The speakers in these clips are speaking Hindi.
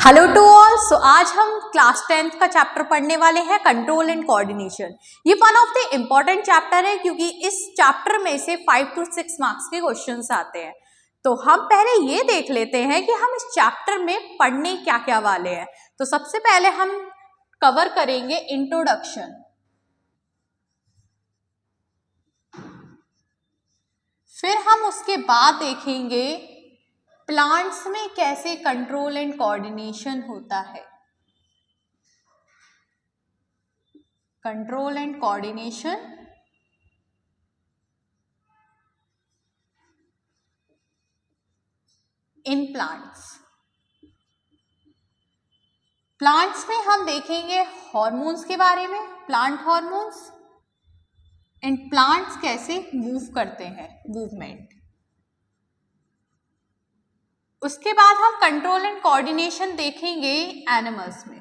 Hello to all. सो आज हम क्लास 10th का चैप्टर पढ़ने वाले हैं कंट्रोल एंड कोऑर्डिनेशन। ये one of the important chapter है क्योंकि इस चैप्टर में से 5 to 6 मार्क्स के क्वेश्चंस आते हैं। तो हम पहले ये देख लेते हैं कि हम इस चैप्टर में पढ़ने क्या क्या वाले हैं। तो सबसे पहले हम कवर करेंगे इंट्रोडक्शन, फिर हम उसके बाद देखेंगे प्लांट्स में कैसे कंट्रोल एंड कोऑर्डिनेशन होता है, control and coordination in plants. Plants में हम देखेंगे हॉर्मोन्स के बारे में, प्लांट हॉर्मोन्स एंड प्लांट्स कैसे मूव करते हैं, मूवमेंट। उसके बाद हम कंट्रोल एंड कोऑर्डिनेशन देखेंगे एनिमल्स में।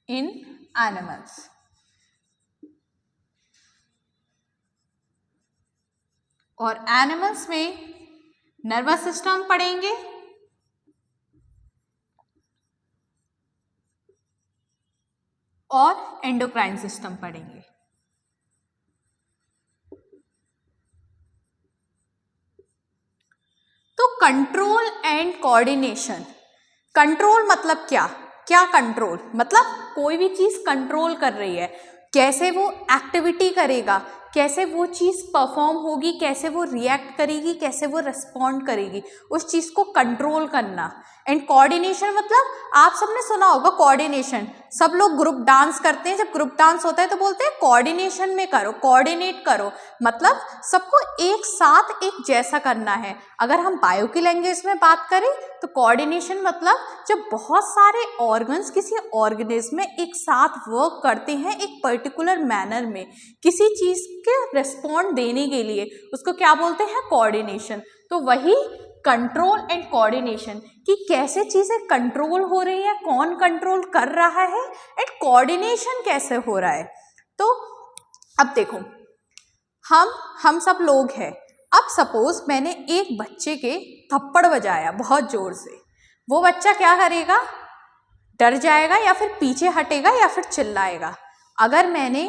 इन एनिमल्स और एनिमल्स में नर्वस सिस्टम पढ़ेंगे, और एंडोक्राइन सिस्टम पढ़ेंगे। तो कंट्रोल एंड कोऑर्डिनेशन, कंट्रोल मतलब क्या क्या कंट्रोल मतलब कोई भी चीज कंट्रोल कर रही है, कैसे वो एक्टिविटी करेगा, कैसे वो चीज परफॉर्म होगी, कैसे वो रिएक्ट करेगी, कैसे वो रिस्पॉन्ड करेगी, उस चीज को कंट्रोल करना। एंड कोऑर्डिनेशन मतलब आप सबने सुना होगा कोऑर्डिनेशन, सब लोग ग्रुप डांस करते हैं, जब ग्रुप डांस होता है तो बोलते हैं कोऑर्डिनेशन में करो, कोऑर्डिनेट करो, मतलब सबको एक साथ एक जैसा करना है। अगर हम बायो की लैंग्वेज में बात करें तो कोऑर्डिनेशन मतलब जब बहुत सारे ऑर्गन्स किसी ऑर्गेनिज्म में एक साथ वर्क करते हैं एक पर्टिकुलर मैनर में किसी चीज के रिस्पॉन्ड देने के लिए, उसको क्या बोलते हैं, कोऑर्डिनेशन। तो वही कंट्रोल एंड कोऑर्डिनेशन कि कैसे चीजें कंट्रोल हो रही है, कौन कंट्रोल कर रहा है एंड कोऑर्डिनेशन कैसे हो रहा है। तो अब देखो हम सब लोग हैं, अब सपोज मैंने एक बच्चे के थप्पड़ बजाया बहुत जोर से, वो बच्चा क्या करेगा, डर जाएगा या फिर पीछे हटेगा या फिर चिल्लाएगा। अगर मैंने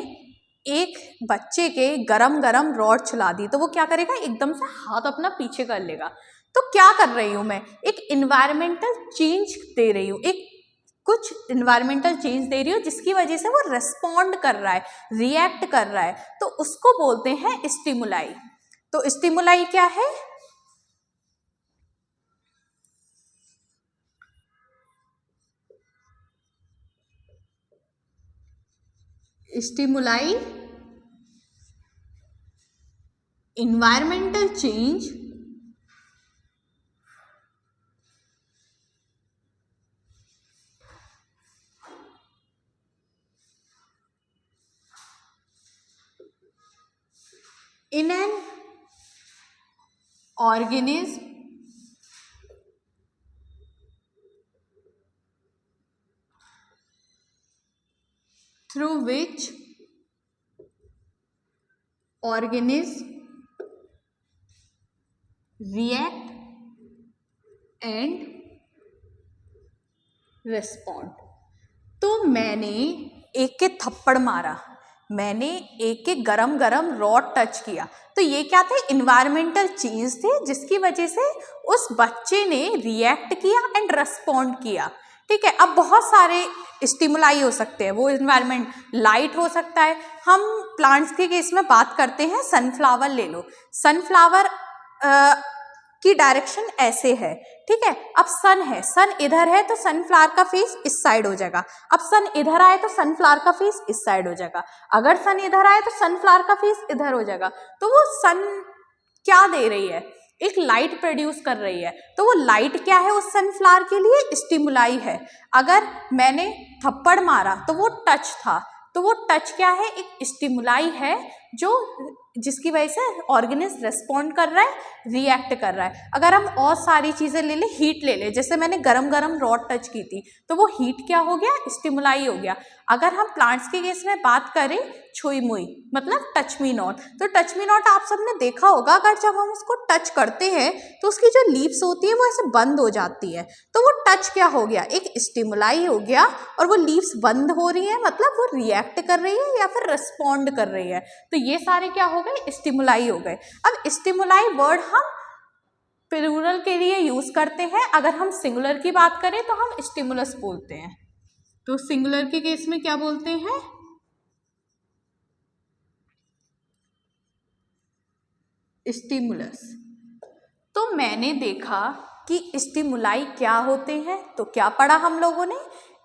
एक बच्चे के गरम गरम रॉड चला दी तो वो क्या करेगा, एकदम से हाथ अपना पीछे कर लेगा। तो क्या कर रही हूं मैं, एक इन्वायरमेंटल चेंज दे रही हूँ, एक कुछ इन्वायरमेंटल चेंज दे रही हूँ जिसकी वजह से वो रिस्पॉन्ड कर रहा है, रिएक्ट कर रहा है, तो उसको बोलते हैं स्टिमुलाई। तो स्टिमुलाई क्या है, stimuli environmental change in an organism through which organism react and respond। तो मैंने एक के थप्पड़ मारा, मैंने एक के गरम गरम रॉड टच किया, तो ये क्या थे, इन्वायरमेंटल चेंज थे जिसकी वजह से उस बच्चे ने रिएक्ट किया एंड रेस्पॉन्ड किया। ठीक है, अब बहुत सारे स्टिमुलाई हो सकते हैं, वो इन्वायरमेंट लाइट हो सकता है। हम प्लांट्स के केस में बात करते हैं, सनफ्लावर ले लो, सनफ्लावर की डायरेक्शन ऐसे है, ठीक है। अब सन है, सन इधर है तो सनफ्लावर का फेस इस साइड हो जाएगा, अब सन इधर आए तो सनफ्लावर का फेस इस साइड हो जाएगा, अगर सन इधर आए तो सनफ्लावर का फेस इधर हो जाएगा। तो वो सन क्या दे रही है, एक लाइट प्रोड्यूस कर रही है, तो वो लाइट क्या है उस सनफ्लावर के लिए, स्टिमुलाई है। अगर मैंने थप्पड़ मारा तो वो टच था, तो वो टच क्या है, एक स्टिमुलाई है जो जिसकी वजह से ऑर्गेनिज्म रेस्पॉन्ड कर रहा है, रिएक्ट कर रहा है। अगर हम और सारी चीज़ें ले लें, हीट ले लें, जैसे मैंने गरम गरम रॉड टच की थी, तो वो हीट क्या हो गया, स्टिमुलाई हो गया। अगर हम प्लांट्स के केस में बात करें, छुई मुई मतलब टच मी नॉट, तो टच मी नॉट आप सबने देखा होगा, अगर जब हम उसको टच करते हैं तो उसकी जो लीव्स होती है वो ऐसे बंद हो जाती है, तो वो टच क्या हो गया, एक स्टिमुलाई हो गया, और वो लीव्स बंद हो रही है, मतलब वो रिएक्ट कर रही है या फिर रिस्पॉन्ड कर रही है। तो ये सारे क्या हो गए, स्टिमुलाई हो गए। अब स्टिमुलाई वर्ड हम प्लूरल के लिए यूज करते हैं, अगर हम सिंगुलर की बात करें तो हम स्टिमुलस बोलते हैं। तो सिंगुलर के केस में क्या बोलते हैं, स्टिमुलस। तो मैंने देखा कि स्टिमुलाई क्या होते हैं, तो क्या पढ़ा हम लोगों ने,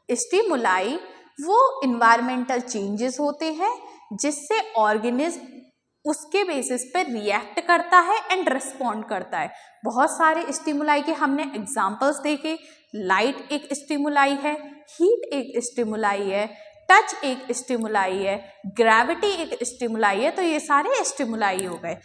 स्टिमुलाई वो इन्वायरमेंटल चेंजेस होते हैं जिससे ऑर्गेनिज्म उसके बेसिस पे रिएक्ट करता है एंड रिस्पॉन्ड करता है। बहुत सारे स्टिमुलाई के हमने एग्जांपल्स देखे, लाइट एक स्टिमुलाई है, हीट एक स्टिमुलाई है, टच एक स्टिमुलाई है, ग्रेविटी एक स्टिमुलाई है, तो ये सारे स्टिमुलाई हो गए।